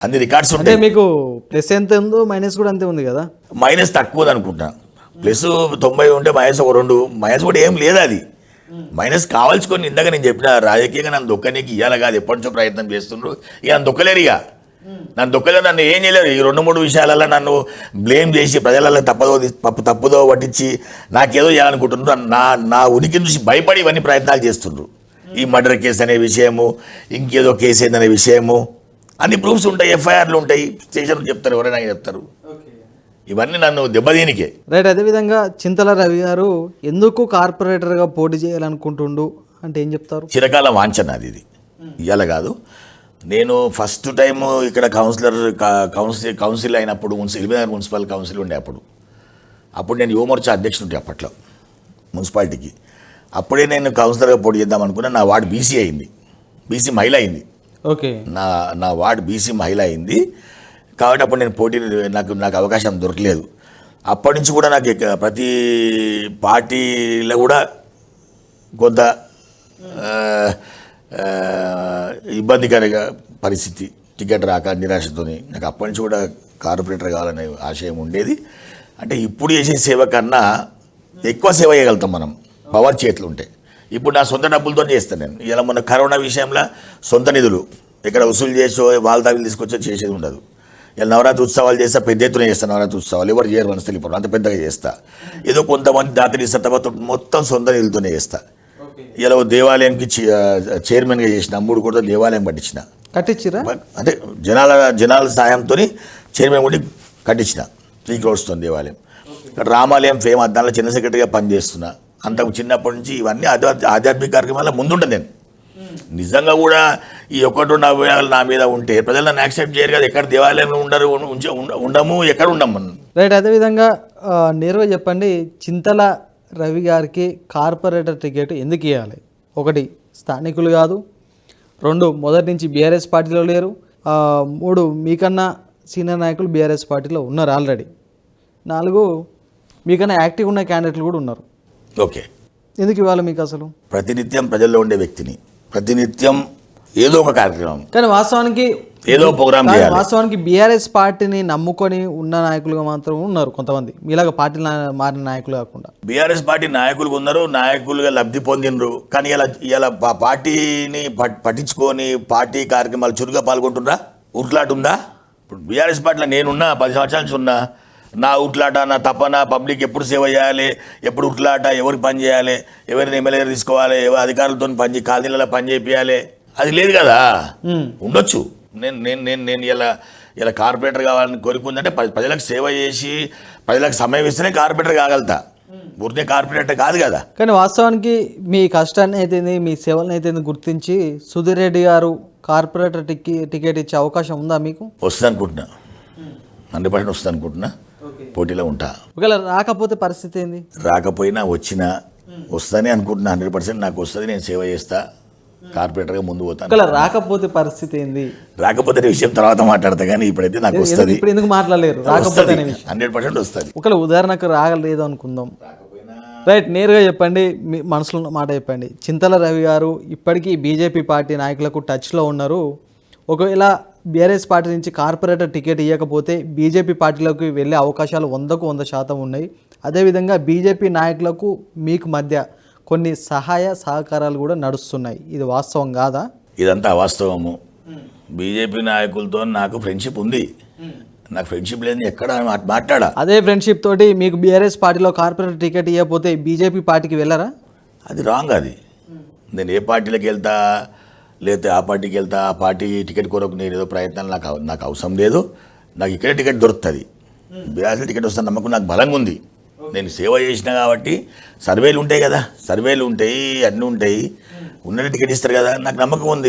అన్ని రికార్డ్స్ అంటే ఉంటాయి. మీకు ప్లస్ ఎంత ఉందో మైనస్ కూడా అంతే ఉంది కదా. మైనస్ తక్కువది అనుకుంటా. ప్లస్ 90 ఉంటే మైనస్ ఒక 2, మైనస్ కూడా ఏం లేదు. అది మైనస్ కావాల్సుకొని ఇందాక నేను చెప్పిన రాజకీయంగా నన్ను దొక్కనీకి ఇవ్వాలి కాదు, ఎప్పటి నుంచో ప్రయత్నం చేస్తుండ్రు. ఇక నన్ను దొక్కలేరు, ఇక నన్ను దొక్కలేరు, నన్ను ఏం చేయలేరు. ఈ 2-3 విషయాలలో నన్ను బ్లేమ్ చేసి ప్రజలలో తప్పుదో పట్టించి నాకేదో చేయాలనుకుంటున్నారు. నా ఉనికి నుంచి భయపడి ఇవన్నీ ప్రయత్నాలు చేస్తుండ్రు. ఈ మర్డర్ కేసు అనే విషయము, ఇంకేదో కేసు ఏందనే విషయము, అన్ని ప్రూఫ్స్ ఉంటాయి, ఎఫ్ఐఆర్లు ఉంటాయి, స్టేషన్లు చెప్తారు, ఎవరైనా చెప్తారు. ఇవన్నీ నన్ను దెబ్బతీనికే. రైట్. అదేవిధంగా చింతల రవి గారు ఎందుకు కార్పొరేటర్గా పోటీ చేయాలనుకుంటుండు అంటే ఏం చెప్తారు? చిరకాల వాంఛన అది, ఇది ఇవాళ కాదు. నేను ఫస్ట్ టైము ఇక్కడ కౌన్సిల్ అయినప్పుడు ఎలిమినగర్ మున్సిపల్ కౌన్సిల్ ఉండే అప్పుడు నేను యువమోర్చా అధ్యక్షుడు ఉంటే అప్పట్లో మున్సిపాలిటీకి. అప్పుడే నేను కౌన్సిలర్గా పోటీ చేద్దాం అనుకున్నా. నా వార్డు బీసీ అయింది, బీసీ మహిళ అయింది. ఓకే. నా వార్డు బీసీ మహిళ అయింది కాబట్టి అప్పుడు నేను పోటీ నాకు అవకాశం దొరకలేదు. అప్పటి నుంచి కూడా నాకు ప్రతి పార్టీలో కూడా కొంత ఇబ్బందికరంగా పరిస్థితి, టికెట్ రాక నిరాశతో నాకు అప్పటి నుంచి కూడా కార్పొరేటర్ కావాలనే ఆశయం ఉండేది. అంటే ఇప్పుడు చేసే సేవ కన్నా ఎక్కువ సేవ చేయగలుగుతాం మనం పవర్ చేతులు ఉంటే. ఇప్పుడు నా సొంత డబ్బులతో చేస్తాను నేను. ఇలా మొన్న కరోనా విషయంలో సొంత నిధులు ఇక్కడ వసూలు చేసో వాళ్ళ దగ్గర తీసుకొచ్చో చేసేది ఉండదు. ఇలా నవరాత్రి ఉత్సవాలు చేస్తా, పెద్ద ఎత్తున చేస్తాను. నవరాత్రి ఉత్సవాలు ఎవరు చేయరు, మనసు తెలియదు, అంత పెద్దగా చేస్తా. ఏదో కొంతమంది దాతలు ఇస్తారు, తర్వాత మొత్తం సొంత నిధులతోనే చేస్తా. ఇలా దేవాలయంకి చైర్మన్గా చేసిన 3 కోట్ల దేవాలయం కట్టించిరా. అంటే జనాల సాయంతో చైర్మన్ కూడా కట్టించిన 3 crores దేవాలయం. ఇక్కడ రామాలయం ఫేమ్ దానిలో చిన్న సెక్రటరీగా పనిచేస్తున్నా. అంతకు చిన్నప్పటి నుంచి ఇవన్నీ ఆధ్యాత్మిక కార్యక్రమాల ముందుంటాను నేను. నిజంగా కూడా ఈ 1-2 అభిప్రాయాలు నా మీద ఉంటే ప్రజలు నన్ను యాక్సెప్ట్ చేయరు కదా. ఎక్కడ దేవాలయంలో ఉండము, ఎక్కడ ఉండము మనం. రైట్. అదేవిధంగా నేరుగా చెప్పండి, చింతల రవి గారికి కార్పొరేటర్ టికెట్ ఎందుకు ఇవ్వాలి? 1, స్థానికులు కాదు. 2, మొదటి నుంచి బీఆర్ఎస్ పార్టీలో లేరు. 3, మీకన్నా సీనియర్ నాయకులు బీఆర్ఎస్ పార్టీలో ఉన్నారు ఆల్రెడీ. 4, మీకన్నా యాక్టివ్ ఉన్న క్యాండిడేట్లు కూడా ఉన్నారు. ఓకే. ఎందుకు ఇవ్వాలి మీకు? అసలు ప్రతినిత్యం ప్రజల్లో ఉండే వ్యక్తిని, ప్రతినిత్యం ఏదో ఒక కార్యక్రమం, కానీ వాస్తవానికి ఏదో ప్రోగ్రామ్ చేయాలి. వాస్తవానికి బీఆర్ఎస్ పార్టీని నమ్ముకొని ఉన్న నాయకులుగా మాత్రం ఉన్నారు కొంతమంది, మీలాగా పార్టీ మారిన నాయకులు కాకుండా. బీఆర్ఎస్ పార్టీ నాయకులు ఉన్నారు, నాయకులుగా లబ్ధి పొందినరు. కానీ ఇలా పార్టీని పట్టించుకొని పార్టీ కార్యక్రమాలు చురుగ్గా పాల్గొంటున్నారా? ఉట్లాట ఉందా? ఇప్పుడు బీఆర్ఎస్ పార్టీలో నేనున్నా 10 సంవత్సరాల నుంచి ఉన్నా. నా ఉట్లాట, నా తపన పబ్లిక్ ఎప్పుడు సేవ చేయాలి, ఎప్పుడు ఉట్లాట, ఎవరికి పని చేయాలి, ఎవరిని ఎమ్మెల్యే తీసుకోవాలి, ఎవరి అధికారులతో కాలనీలలో పని చేయాలి, అది లేదు కదా. ఉండొచ్చు. నేను ఇలా కార్పొరేటర్ కావాలని కోరుకుందంటే ప్రజలకు సేవ చేసి ప్రజలకు సమయం ఇస్తేనే కార్పొరేటర్ కాగలుగుతా, ఊరికే కార్పొరేటర్ కాదు కదా. కానీ వాస్తవానికి మీ కష్టాన్ని అయితే మీ సేవలను అయితే గుర్తించి సుధీర్ రెడ్డి గారు కార్పొరేటర్ టికెట్ ఇచ్చే అవకాశం ఉందా మీకు? వస్తుంది అనుకుంటున్నా, 100% వస్తుంది అనుకుంటున్నా. పోటీలో ఉంటా. ఒకవేళ రాకపోతే పరిస్థితి ఏంది? రాకపోయినా వచ్చినా వస్తుందని అనుకుంటున్నా. 100% నాకు వస్తుంది, నేను సేవ చేస్తా, కార్పొరేటర్గా ముందు పోతాను. ఒకవేళ రాకపోతే పరిస్థితి ఏంది? రాకపోతే విషయం తర్వాత మాట్లాడతా, కానీ ఇప్పుడైతే నాకు వస్తుంది. ఇప్పుడు ఎందుకు మాట్లాడలేరు? రాకపోతే 100% వస్తుంది. ఒకవేళ ఉదాహరణకు రాగలేదు అనుకుందాం. రైట్. నేరుగా చెప్పండి, మీ మనసులో ఉన్న మాట చెప్పండి. చింతల రవి గారు ఇప్పటికీ బీజేపీ పార్టీ నాయకులకు టచ్లో ఉన్నారు. ఒకవేళ బీఆర్ఎస్ పార్టీ నుంచి కార్పొరేటర్ టికెట్ ఇవ్వకపోతే బీజేపీ పార్టీలోకి వెళ్ళే అవకాశాలు 100% ఉన్నాయి. అదేవిధంగా బీజేపీ నాయకులకు మీకు మధ్య కొన్ని సహాయ సహకారాలు కూడా నడుస్తున్నాయి. ఇది వాస్తవం కాదా? ఇదంతా అవాస్తవము. బీజేపీ నాయకులతో నాకు ఫ్రెండ్షిప్ ఉంది. నాకు ఫ్రెండ్షిప్ లేని ఎక్కడ మాట్లాడా. అదే ఫ్రెండ్షిప్ తోటి మీకు బీఆర్ఎస్ పార్టీలో కార్పొరేటర్ టికెట్ ఇవ్వకపోతే బీజేపీ పార్టీకి వెళ్ళరా? అది రాంగ్. అది నేను ఏ పార్టీలోకి వెళ్తా, లేకపోతే ఆ పార్టీకి వెళ్తా, ఆ పార్టీ టికెట్ కొరకు నేను ఏదో ప్రయత్నాలు నాకు అవసరం లేదు. నాకు ఇక్కడే టికెట్ దొరుకుతుంది. బీఆర్ఎస్ టికెట్ వస్తున్న నమ్మకం నాకు బలంగా ఉంది. నేను సేవ చేసిన కాబట్టి సర్వేలు ఉంటాయి కదా, సర్వేలు ఉంటాయి, అన్నీ ఉంటాయి. ఉన్నట్టు టికెట్ ఇస్తారు కదా, నాకు నమ్మకం ఉంది.